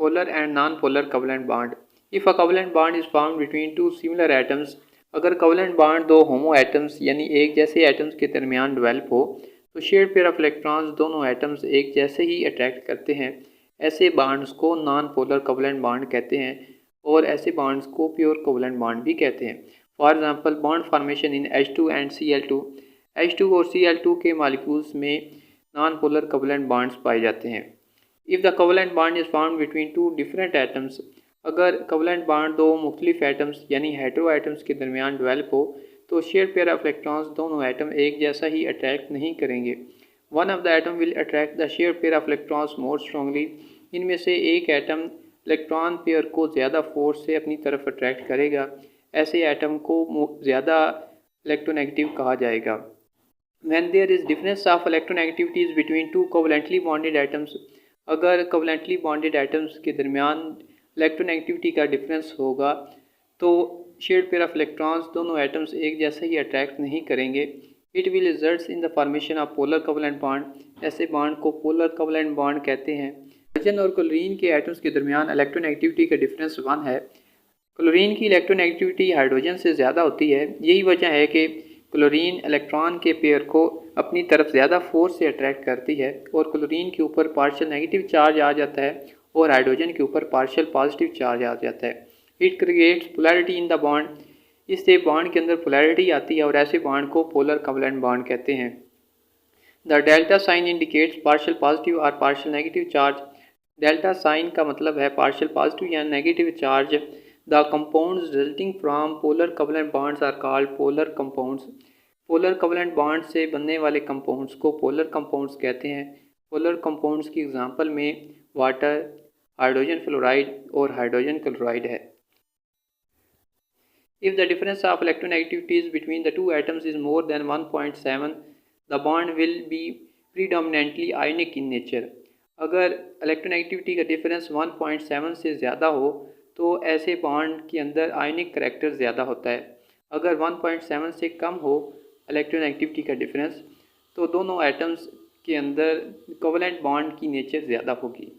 polar and non-polar covalent bond. If a covalent bond is formed between two similar atoms, अगर covalent bond दो होमो atoms यानी एक जैसे atoms के दरमियान डेवलप हो तो शेयर्ड पेयर ऑफ इलेक्ट्रॉन्स दोनों एटम्स एक जैसे ही अट्रैक्ट करते हैं। ऐसे बॉन्ड्स को नॉन पोलर कोवलेंट बॉन्ड कहते हैं और ऐसे बॉन्ड्स को प्योर कोवलेंट बॉन्ड भी कहते हैं। For example bond formation in H2 and Cl2। H2 और Cl2 के मॉलिक्यूल्स में नॉन पोलर कोवलेंट बॉन्ड्स पाए जाते हैं। If the covalent bond is found between two different atoms, अगर कोवलेंट बॉन्ड दो मुख्तलिफ एटम्स यानी हेटेरो एटम्स के दरमियान डेवलप हो तो शेयर पेयर ऑफ इलेक्ट्रॉन्स दोनों एटम एक जैसा ही अट्रैक्ट नहीं करेंगे। One of the atom will attract the share pair of electrons more strongly. इनमें से एक एटम इलेक्ट्रॉन पेयर को ज़्यादा फोर्स से अपनी तरफ अट्रैक्ट करेगा। ऐसे एटम को ज़्यादा इलेक्ट्रोनेगेटिव कहा जाएगा। When there is difference of electronegativities between two covalently bonded atoms, अगर covalently bonded atoms के दरमियान इलेक्ट्रोनेगेटिविटी का डिफरेंस होगा तो शेयर्ड पेयर ऑफ इलेक्ट्रॉन्स दोनों एटम्स एक जैसे ही अट्रैक्ट नहीं करेंगे। It will results in the formation of polar covalent bond. ऐसे बॉन्ड को पोलर कोवलेंट बॉन्ड कहते हैं। हाइड्रोजन और क्लोरीन के एटम्स के दरमियान इलेक्ट्रोनेगेटिविटी का डिफरेंस 1 है। क्लोरीन की इलेक्ट्रोनेगेटिविटी हाइड्रोजन से ज़्यादा होती है। यही वजह है कि क्लोरीन इलेक्ट्रॉन के पेयर को अपनी तरफ ज़्यादा फोर्स से अट्रैक्ट करती है और क्लोरीन के ऊपर पार्शियल नेगेटिव चार्ज आ जाता है और हाइड्रोजन के ऊपर पार्शियल पॉजिटिव चार्ज आ जाता है। It creates polarity in the bond. इससे बॉन्ड के अंदर पोलैरिटी आती है और ऐसे बॉन्ड को पोलर कोवलेंट बॉन्ड कहते हैं। The delta sign indicates partial positive और partial negative charge. Delta sign का मतलब है पार्शियल पॉजिटिव या negative charge. The compounds resulting from polar covalent bonds are called polar compounds. Polar covalent bond से बनने वाले कंपाउंड्स को पोलर कंपाउंड्स कहते हैं। पोलर कंपाउंड्स की एग्जांपल में वाटर, हाइड्रोजन फ्लोराइड और हाइड्रोजन क्लोराइड है। If the difference of electronegativities between the two atoms is more than 1.7, the bond will be predominantly ionic in nature. अगर electronegativity का difference 1.7 से ज़्यादा हो तो ऐसे बॉन्ड के अंदर आयनिक करैक्टर ज़्यादा होता है। अगर 1.7 से कम हो इलेक्ट्रोनेगेटिविटी का डिफरेंस तो दोनों एटम्स के अंदर कोवलेंट बॉन्ड की नेचर ज़्यादा होगी।